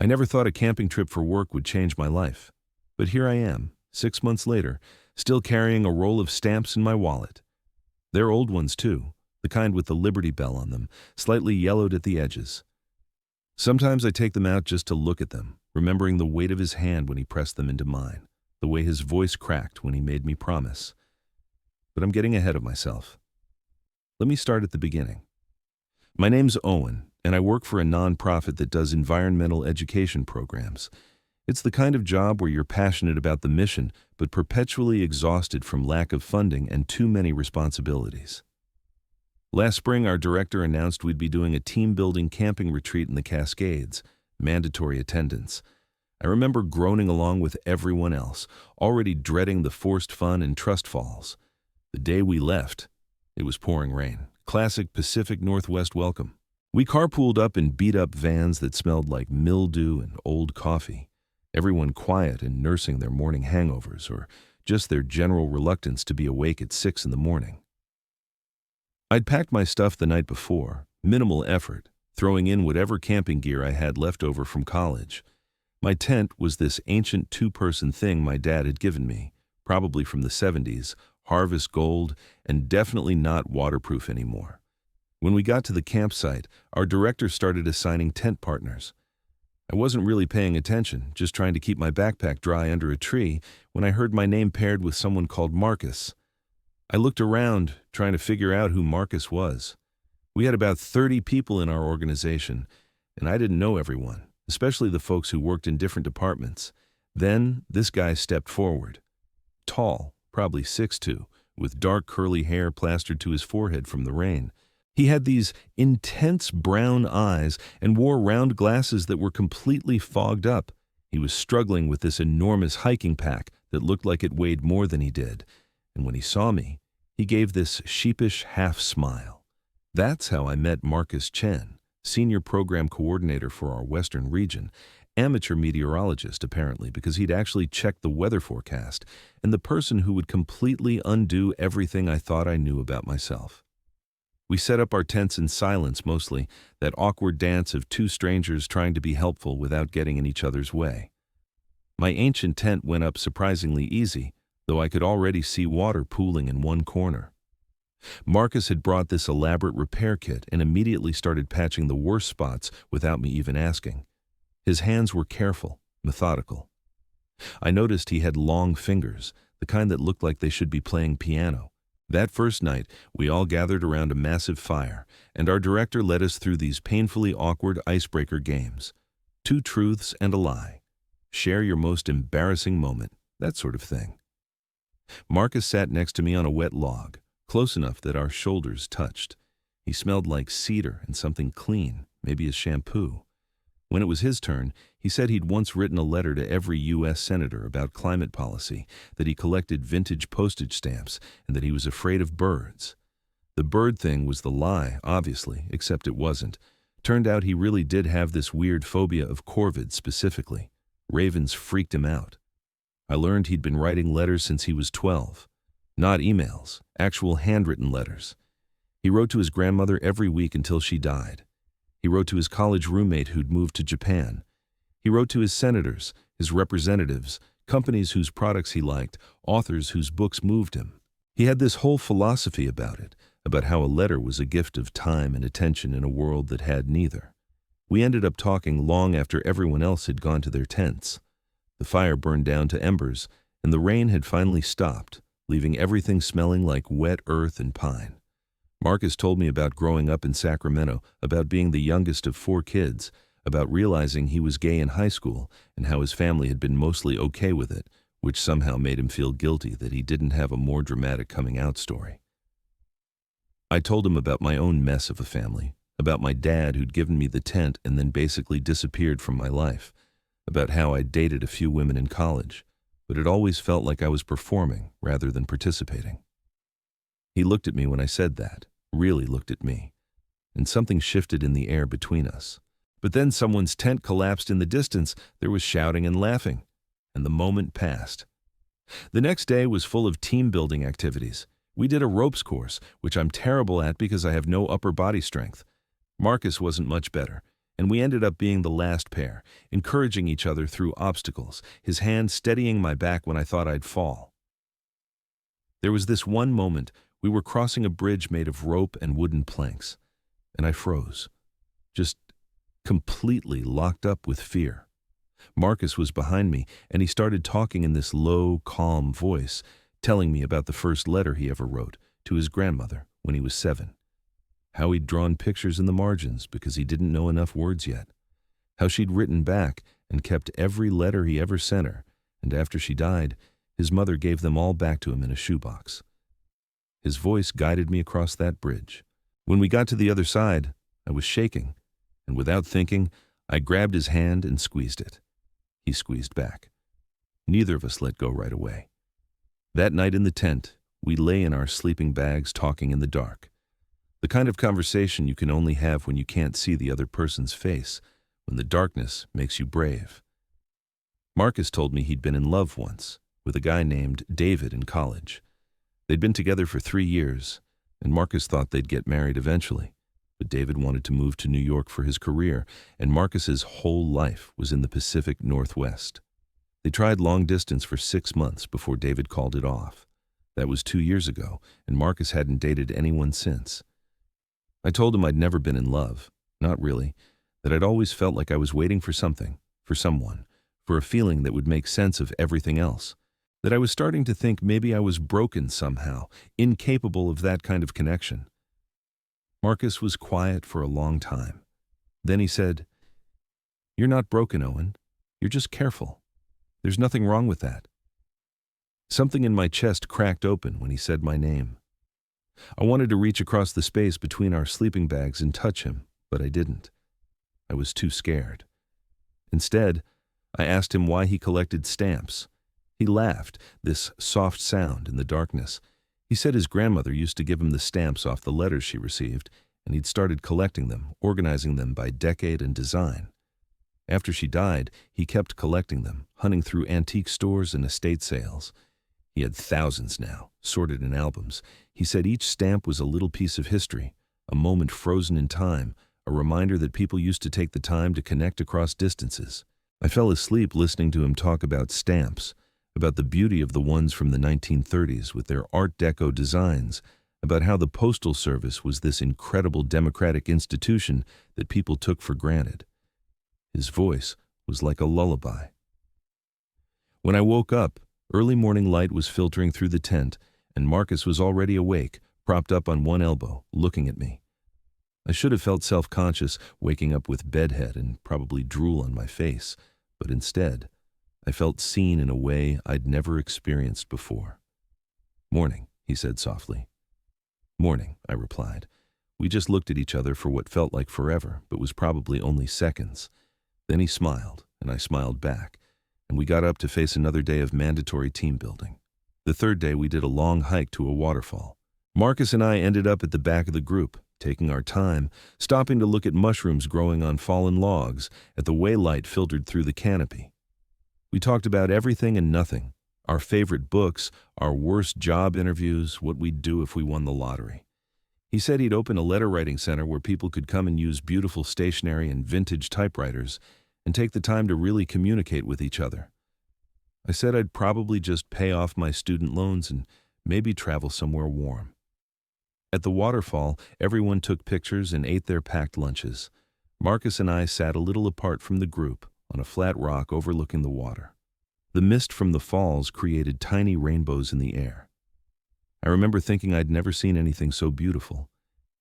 I never thought a camping trip for work would change my life. But here I am, 6 months later, still carrying a roll of stamps in my wallet. They're old ones too, the kind with the Liberty Bell on them, slightly yellowed at the edges. Sometimes I take them out just to look at them, remembering the weight of his hand when he pressed them into mine, the way his voice cracked when he made me promise. But I'm getting ahead of myself. Let me start at the beginning. My name's Owen, and I work for a nonprofit that does environmental education programs. It's the kind of job where you're passionate about the mission, but perpetually exhausted from lack of funding and too many responsibilities. Last spring, our director announced we'd be doing a team-building camping retreat in the Cascades, mandatory attendance. I remember groaning along with everyone else, already dreading the forced fun and trust falls. The day we left, it was pouring rain. Classic Pacific Northwest welcome. We carpooled up in beat-up vans that smelled like mildew and old coffee. Everyone quiet and nursing their morning hangovers or just their general reluctance to be awake at 6 in the morning. I'd packed my stuff the night before, minimal effort, throwing in whatever camping gear I had left over from college. My tent was this ancient two-person thing my dad had given me, probably from the 70s, harvest gold, and definitely not waterproof anymore. When we got to the campsite, our director started assigning tent partners. I wasn't really paying attention, just trying to keep my backpack dry under a tree, when I heard my name paired with someone called Marcus. I looked around, trying to figure out who Marcus was. We had about 30 people in our organization, and I didn't know everyone, especially the folks who worked in different departments. Then, this guy stepped forward. Tall, probably 6'2", with dark curly hair plastered to his forehead from the rain. He had these intense brown eyes and wore round glasses that were completely fogged up. He was struggling with this enormous hiking pack that looked like it weighed more than he did, and when he saw me, he gave this sheepish half-smile. That's how I met Marcus Chen, senior program coordinator for our Western region, amateur meteorologist apparently because he'd actually checked the weather forecast, and the person who would completely undo everything I thought I knew about myself. We set up our tents in silence mostly, that awkward dance of two strangers trying to be helpful without getting in each other's way. My ancient tent went up surprisingly easy, though I could already see water pooling in one corner. Marcus had brought this elaborate repair kit and immediately started patching the worst spots without me even asking. His hands were careful, methodical. I noticed he had long fingers, the kind that looked like they should be playing piano. That first night, we all gathered around a massive fire, and our director led us through these painfully awkward icebreaker games. 2 truths and a lie. Share your most embarrassing moment, that sort of thing. Marcus sat next to me on a wet log, close enough that our shoulders touched. He smelled like cedar and something clean, maybe his shampoo. When it was his turn, he said he'd once written a letter to every U.S. senator about climate policy, that he collected vintage postage stamps, and that he was afraid of birds. The bird thing was the lie, obviously, except it wasn't. Turned out he really did have this weird phobia of corvids specifically. Ravens freaked him out. I learned he'd been writing letters since he was 12. Not emails, actual handwritten letters. He wrote to his grandmother every week until she died. He wrote to his college roommate who'd moved to Japan. He wrote to his senators, his representatives, companies whose products he liked, authors whose books moved him. He had this whole philosophy about it, about how a letter was a gift of time and attention in a world that had neither. We ended up talking long after everyone else had gone to their tents. The fire burned down to embers, and the rain had finally stopped, leaving everything smelling like wet earth and pine. Marcus told me about growing up in Sacramento, about being the youngest of 4 kids, about realizing he was gay in high school, and how his family had been mostly okay with it, which somehow made him feel guilty that he didn't have a more dramatic coming-out story. I told him about my own mess of a family, about my dad who'd given me the tent and then basically disappeared from my life, about how I'd dated a few women in college, but it always felt like I was performing rather than participating. He looked at me when I said that, really looked at me, and something shifted in the air between us. But then someone's tent collapsed in the distance, there was shouting and laughing, and the moment passed. The next day was full of team-building activities. We did a ropes course, which I'm terrible at because I have no upper body strength. Marcus wasn't much better, and we ended up being the last pair, encouraging each other through obstacles, his hand steadying my back when I thought I'd fall. There was this one moment we were crossing a bridge made of rope and wooden planks, and I froze, just completely locked up with fear. Marcus was behind me, and he started talking in this low, calm voice, telling me about the first letter he ever wrote to his grandmother when he was 7. How he'd drawn pictures in the margins because he didn't know enough words yet. How she'd written back and kept every letter he ever sent her, and after she died, his mother gave them all back to him in a shoebox. His voice guided me across that bridge. When we got to the other side, I was shaking, and without thinking, I grabbed his hand and squeezed it. He squeezed back. Neither of us let go right away. That night in the tent, we lay in our sleeping bags talking in the dark. The kind of conversation you can only have when you can't see the other person's face, when the darkness makes you brave. Marcus told me he'd been in love once, with a guy named David in college. They'd been together for 3 years, and Marcus thought they'd get married eventually. But David wanted to move to New York for his career, and Marcus's whole life was in the Pacific Northwest. They tried long distance for 6 months before David called it off. That was 2 years ago, and Marcus hadn't dated anyone since. I told him I'd never been in love, not really, that I'd always felt like I was waiting for something, for someone, for a feeling that would make sense of everything else, that I was starting to think maybe I was broken somehow, incapable of that kind of connection. Marcus was quiet for a long time. Then he said, "You're not broken, Owen. You're just careful. There's nothing wrong with that." Something in my chest cracked open when he said my name. I wanted to reach across the space between our sleeping bags and touch him, but I didn't. I was too scared. Instead, I asked him why he collected stamps. He laughed, this soft sound in the darkness. He said his grandmother used to give him the stamps off the letters she received, and he'd started collecting them, organizing them by decade and design. After she died, he kept collecting them, hunting through antique stores and estate sales. He had thousands now, sorted in albums. He said each stamp was a little piece of history, a moment frozen in time, a reminder that people used to take the time to connect across distances. I fell asleep listening to him talk about stamps, about the beauty of the ones from the 1930s with their Art Deco designs, about how the Postal Service was this incredible democratic institution that people took for granted. His voice was like a lullaby. When I woke up, early morning light was filtering through the tent, and Marcus was already awake, propped up on one elbow, looking at me. I should have felt self-conscious, waking up with bedhead and probably drool on my face, but instead, I felt seen in a way I'd never experienced before. "Morning," he said softly. "Morning," I replied. We just looked at each other for what felt like forever, but was probably only seconds. Then he smiled, and I smiled back, and we got up to face another day of mandatory team building. The third day, we did a long hike to a waterfall. Marcus and I ended up at the back of the group, taking our time, stopping to look at mushrooms growing on fallen logs, at the way light filtered through the canopy. We talked about everything and nothing, our favorite books, our worst job interviews, what we'd do if we won the lottery. He said he'd open a letter-writing center where people could come and use beautiful stationery and vintage typewriters and take the time to really communicate with each other. I said I'd probably just pay off my student loans and maybe travel somewhere warm. At the waterfall, everyone took pictures and ate their packed lunches. Marcus and I sat a little apart from the group on a flat rock overlooking the water. The mist from the falls created tiny rainbows in the air. I remember thinking I'd never seen anything so beautiful,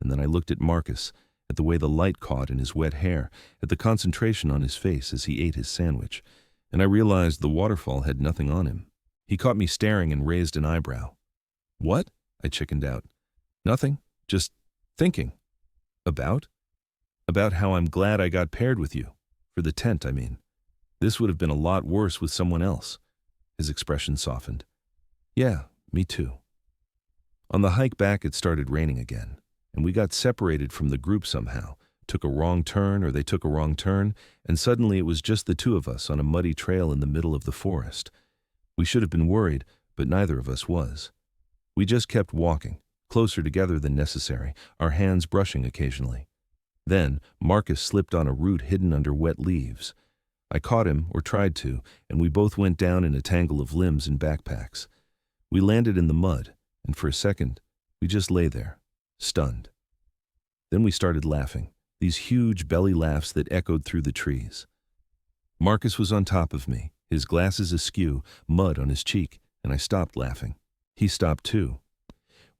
and then I looked at Marcus, at the way the light caught in his wet hair, at the concentration on his face as he ate his sandwich, and I realized the waterfall had nothing on him. He caught me staring and raised an eyebrow. "What?" I chickened out. "Nothing, just thinking." "About?" "About how I'm glad I got paired with you. For the tent, I mean. This would have been a lot worse with someone else." His expression softened. "Yeah, me too." On the hike back, it started raining again, and we got separated from the group somehow, took a wrong turn or they took a wrong turn, and suddenly it was just the two of us on a muddy trail in the middle of the forest. We should have been worried, but neither of us was. We just kept walking, closer together than necessary, our hands brushing occasionally. Then, Marcus slipped on a root hidden under wet leaves. I caught him, or tried to, and we both went down in a tangle of limbs and backpacks. We landed in the mud, and for a second, we just lay there, stunned. Then we started laughing, these huge belly laughs that echoed through the trees. Marcus was on top of me, his glasses askew, mud on his cheek, and I stopped laughing. He stopped too.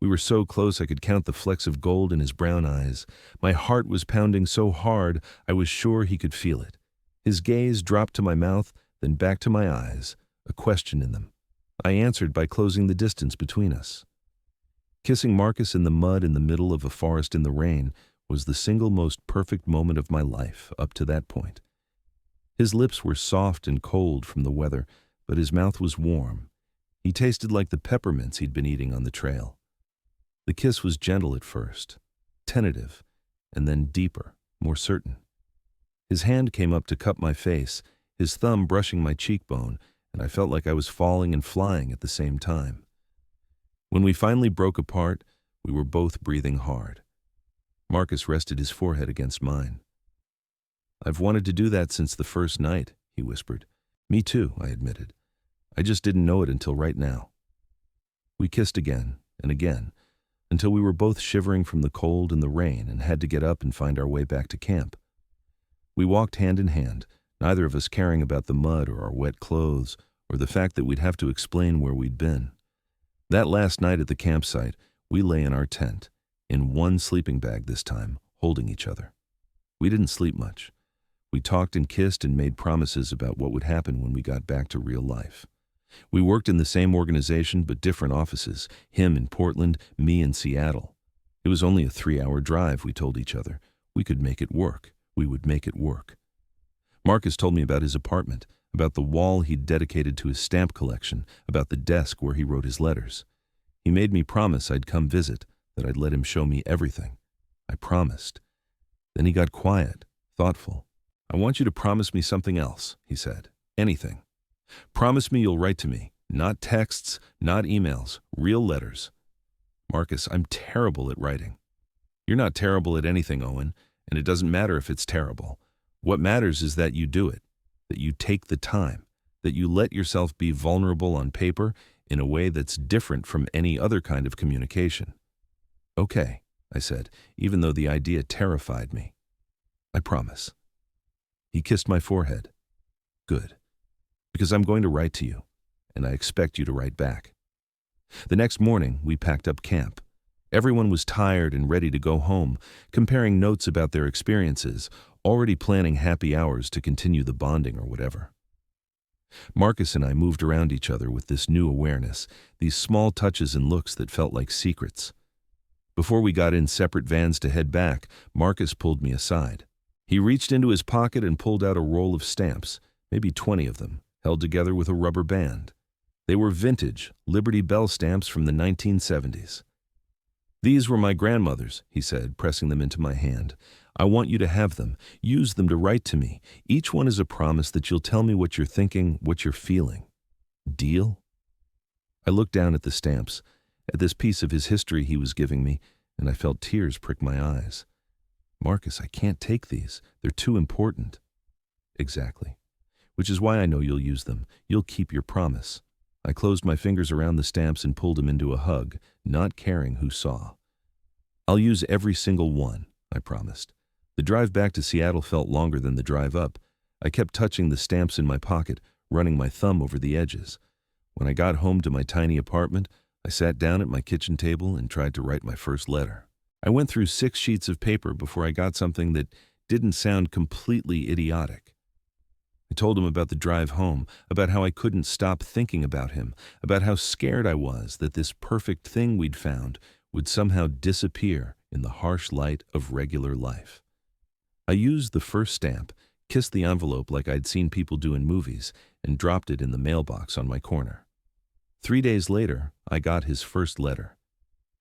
We were so close I could count the flecks of gold in his brown eyes. My heart was pounding so hard I was sure he could feel it. His gaze dropped to my mouth, then back to my eyes, a question in them. I answered by closing the distance between us. Kissing Marcus in the mud in the middle of a forest in the rain was the single most perfect moment of my life up to that point. His lips were soft and cold from the weather, but his mouth was warm. He tasted like the peppermints he'd been eating on the trail. The kiss was gentle at first, tentative, and then deeper, more certain. His hand came up to cup my face, his thumb brushing my cheekbone, and I felt like I was falling and flying at the same time. When we finally broke apart, we were both breathing hard. Marcus rested his forehead against mine. "I've wanted to do that since the first night," he whispered. "Me too," I admitted. "I just didn't know it until right now." We kissed again and again, until we were both shivering from the cold and the rain and had to get up and find our way back to camp. We walked hand in hand, neither of us caring about the mud or our wet clothes or the fact that we'd have to explain where we'd been. That last night at the campsite, we lay in our tent, in one sleeping bag this time, holding each other. We didn't sleep much. We talked and kissed and made promises about what would happen when we got back to real life. We worked in the same organization but different offices, him in Portland, me in Seattle. It was only a 3-hour drive, we told each other. We could make it work. We would make it work. Marcus told me about his apartment, about the wall he'd dedicated to his stamp collection, about the desk where he wrote his letters. He made me promise I'd come visit, that I'd let him show me everything. I promised. Then he got quiet, thoughtful. "I want you to promise me something else," he said. "Anything. Promise me you'll write to me. Not texts, not emails, real letters." "Marcus, I'm terrible at writing." "You're not terrible at anything, Owen, and it doesn't matter if it's terrible. What matters is that you do it, that you take the time, that you let yourself be vulnerable on paper in a way that's different from any other kind of communication." "Okay," I said, even though the idea terrified me. "I promise." He kissed my forehead. "Good. Because I'm going to write to you, and I expect you to write back." The next morning, we packed up camp. Everyone was tired and ready to go home, comparing notes about their experiences, already planning happy hours to continue the bonding or whatever. Marcus and I moved around each other with this new awareness, these small touches and looks that felt like secrets. Before we got in separate vans to head back, Marcus pulled me aside. He reached into his pocket and pulled out a roll of stamps, maybe 20 of them, held together with a rubber band. They were vintage Liberty Bell stamps from the 1970s. "These were my grandmother's," he said, pressing them into my hand. "I want you to have them. Use them to write to me. Each one is a promise that you'll tell me what you're thinking, what you're feeling. Deal?" I looked down at the stamps, at this piece of his history he was giving me, and I felt tears prick my eyes. "Marcus, I can't take these. They're too important." "Exactly. Which is why I know you'll use them. You'll keep your promise." I closed my fingers around the stamps and pulled him into a hug, not caring who saw. "I'll use every single one," I promised. The drive back to Seattle felt longer than the drive up. I kept touching the stamps in my pocket, running my thumb over the edges. When I got home to my tiny apartment, I sat down at my kitchen table and tried to write my first letter. I went through 6 sheets of paper before I got something that didn't sound completely idiotic. I told him about the drive home, about how I couldn't stop thinking about him, about how scared I was that this perfect thing we'd found would somehow disappear in the harsh light of regular life. I used the first stamp, kissed the envelope like I'd seen people do in movies, and dropped it in the mailbox on my corner. 3 days later, I got his first letter.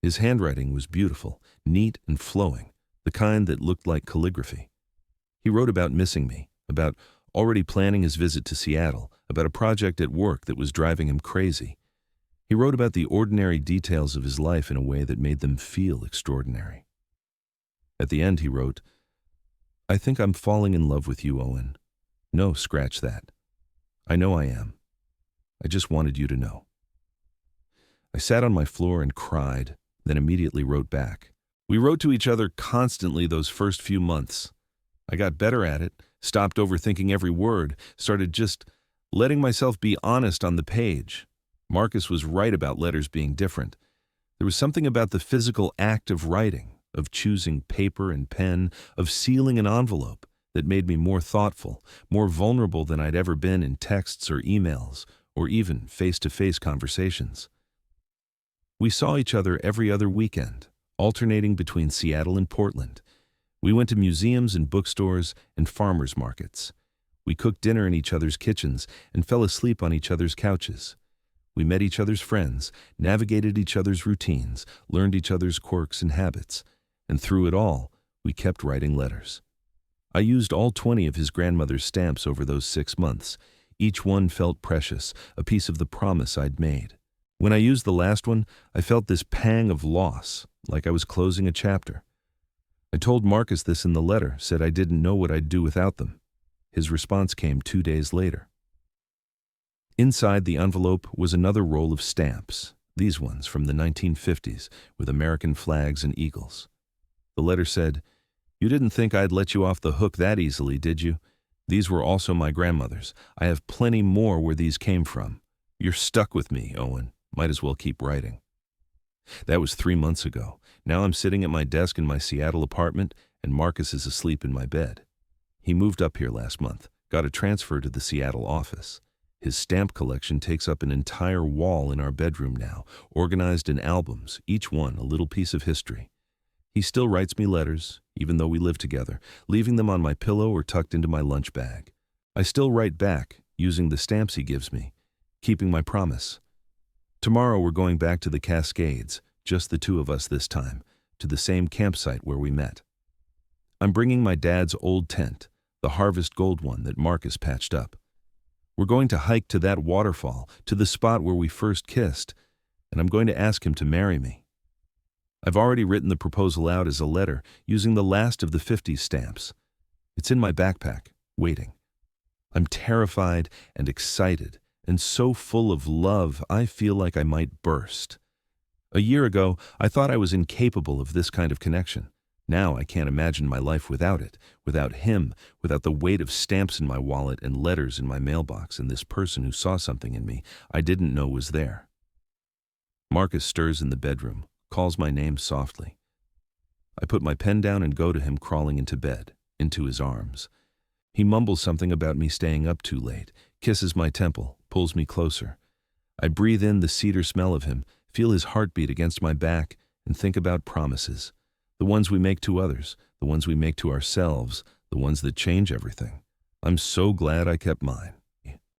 His handwriting was beautiful, neat and flowing, the kind that looked like calligraphy. He wrote about missing me, about already planning his visit to Seattle, about a project at work that was driving him crazy. He wrote about the ordinary details of his life in a way that made them feel extraordinary. At the end he wrote, I think I'm falling in love with you, Owen. No, scratch that. I know I am. I just wanted you to know. I sat on my floor and cried, then immediately wrote back. We wrote to each other constantly those first few months. I got better at it, stopped overthinking every word, started just letting myself be honest on the page. Marcus was right about letters being different. There was something about the physical act of writing, of choosing paper and pen, of sealing an envelope, that made me more thoughtful, more vulnerable than I'd ever been in texts or emails, or even face-to-face conversations. We saw each other every other weekend, alternating between Seattle and Portland. We went to museums and bookstores and farmers markets. We cooked dinner in each other's kitchens and fell asleep on each other's couches. We met each other's friends, navigated each other's routines, learned each other's quirks and habits, and through it all, we kept writing letters. I used all 20 of his grandmother's stamps over those 6 months. Each one felt precious, a piece of the promise I'd made. When I used the last one, I felt this pang of loss, like I was closing a chapter. I told Marcus this in the letter, said I didn't know what I'd do without them. His response came 2 days later. Inside the envelope was another roll of stamps, these ones from the 1950s, with American flags and eagles. The letter said, "You didn't think I'd let you off the hook that easily, did you? These were also my grandmother's. I have plenty more where these came from. You're stuck with me, Owen. Might as well keep writing." That was 3 months ago. Now I'm sitting at my desk in my Seattle apartment, and Marcus is asleep in my bed. He moved up here last month, got a transfer to the Seattle office. His stamp collection takes up an entire wall in our bedroom now, organized in albums, each one a little piece of history. He still writes me letters, even though we live together, leaving them on my pillow or tucked into my lunch bag. I still write back, using the stamps he gives me, keeping my promise. Tomorrow we're going back to the Cascades, just the two of us this time, to the same campsite where we met. I'm bringing my dad's old tent, the Harvest Gold one that Marcus patched up. We're going to hike to that waterfall, to the spot where we first kissed, and I'm going to ask him to marry me. I've already written the proposal out as a letter, using the last of the 50s stamps. It's in my backpack, waiting. I'm terrified and excited, and so full of love I feel like I might burst. A year ago, I thought I was incapable of this kind of connection. Now I can't imagine my life without it, without him, without the weight of stamps in my wallet and letters in my mailbox and this person who saw something in me I didn't know was there. Marcus stirs in the bedroom, calls my name softly. I put my pen down and go to him crawling into bed, into his arms. He mumbles something about me staying up too late, kisses my temple, pulls me closer. I breathe in the cedar smell of him, feel his heartbeat against my back, and think about promises. The ones we make to others, the ones we make to ourselves, the ones that change everything. I'm so glad I kept mine.